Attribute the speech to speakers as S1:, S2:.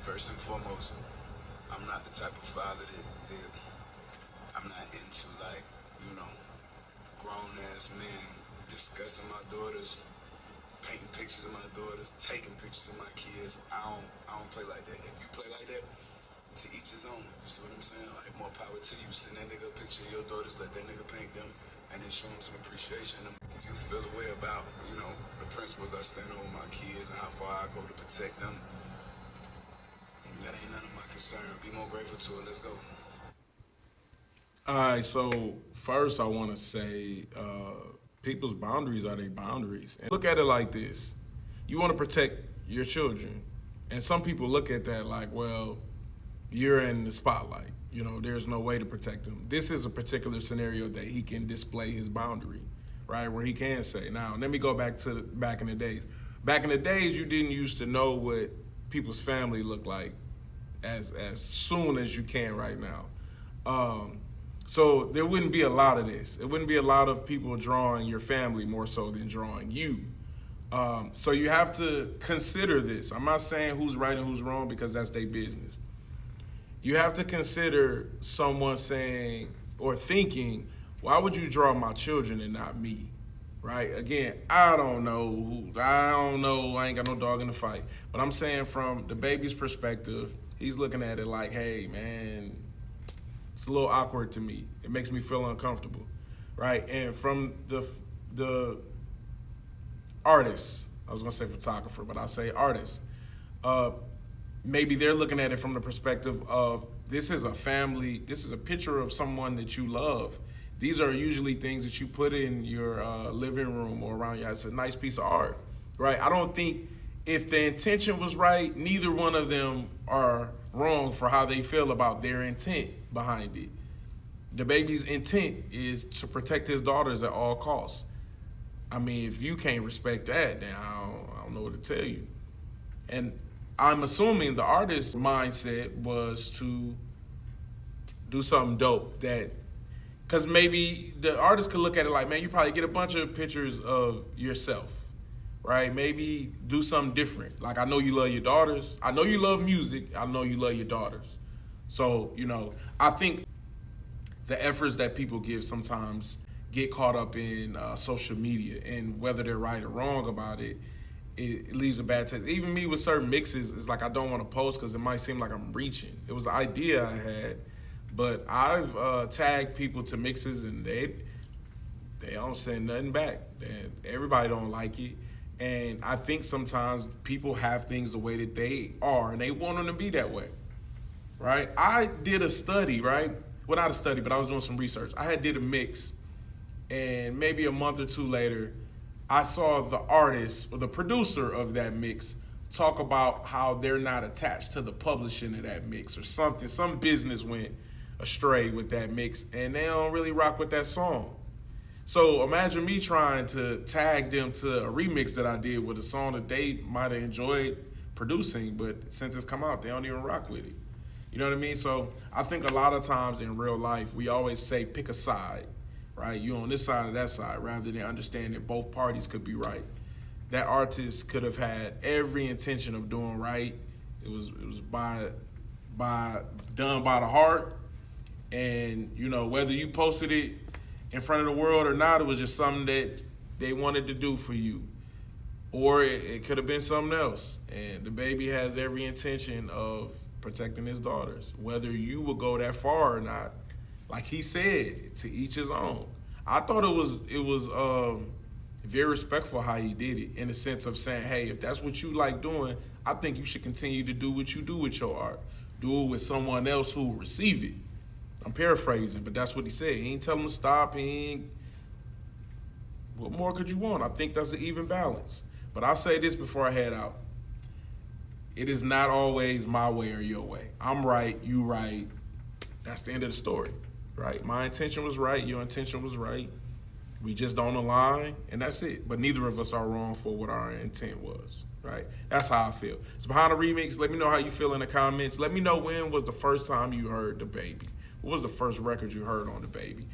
S1: First and foremost, I'm not the type of father that I'm not into, like, you know, grown ass men discussing my daughters, painting pictures of my daughters, taking pictures of my kids. I don't play like that. If you play like that, to each his own. You see what I'm saying? Like, more power to you. Send that nigga a picture of your daughters, let that nigga paint them, and then show them some appreciation. You feel a way about, you know, the principles I stand on with my kids and how far I go to protect them. That ain't none of my concern. Be more grateful to it. Let's go.
S2: All right, so first I want to say people's boundaries are their boundaries. And look at it like this. You want to protect your children. And some people look at that like, well, you're in the spotlight. You know, there's no way to protect them. This is a particular scenario that he can display his boundary, right? Where he can say, now, let me go back to back in the days. Back in the days, you didn't used to know what people's family looked like as soon as you can right now. So there wouldn't be a lot of this. It wouldn't be a lot of people drawing your family more so than drawing you. So you have to consider this. I'm not saying who's right and who's wrong because that's their business. You have to consider someone saying or thinking, why would you draw my children and not me? Right? Again, I don't know. I ain't got no dog in the fight. But I'm saying from the baby's perspective, he's looking at it like, hey, man, it's a little awkward to me. It makes me feel uncomfortable, right? And from the artist, I was gonna say photographer, but I'll say artist, maybe they're looking at it from the perspective of, this is a family, this is a picture of someone that you love. These are usually things that you put in your living room or around your house. It's a nice piece of art, right? I don't think if the intention was right, neither one of them are wrong for how they feel about their intent behind it. The baby's intent is to protect his daughters at all costs. I mean, if you can't respect that, then I don't know what to tell you. And I'm assuming the artist's mindset was to do something dope that, because maybe the artist could look at it like, man, you probably get a bunch of pictures of yourself, right? Maybe do something different. Like, I know you love your daughters. I know you love music. I know you love your daughters. So, you know, I think the efforts that people give sometimes get caught up in social media, and whether they're right or wrong about it, it leaves a bad taste. Even me with certain mixes, it's like I don't want to post because it might seem like I'm reaching. It was an idea I had, but I've tagged people to mixes and they don't send nothing back. Everybody don't like it. And I think sometimes people have things the way that they are and they want them to be that way, right? I did a study, right? Well, not a study, but I was doing some research. I did a mix, and maybe a month or two later, I saw the artist or the producer of that mix talk about how they're not attached to the publishing of that mix or something. Some business went astray with that mix and they don't really rock with that song. So imagine me trying to tag them to a remix that I did with a song that they might have enjoyed producing, but since it's come out, they don't even rock with it. You know what I mean? So I think a lot of times in real life, we always say pick a side, right? You on this side or that side, rather than understanding both parties could be right. That artist could have had every intention of doing right. It was done by the heart, and you know, whether you posted it in front of the world or not, it was just something that they wanted to do for you, or it could have been something else. And the baby has every intention of protecting his daughters, whether you will go that far or not. Like he said, to each his own. I thought it was very respectful how he did it, in the sense of saying, hey, if that's what you like doing, I think you should continue to do what you do with your art. Do it with someone else who will receive it. I'm paraphrasing, but that's what he said. He ain't tell him to stop. What more could you want? I think that's an even balance. But I'll say this before I head out. It is not always my way or your way. I'm right, you right. That's the end of the story, right? My intention was right, your intention was right. We just don't align, and that's it. But neither of us are wrong for what our intent was, right? That's how I feel. It's Behind the Remix. Let me know how you feel in the comments. Let me know when was the first time you heard The Baby. What was the first record you heard on The Baby?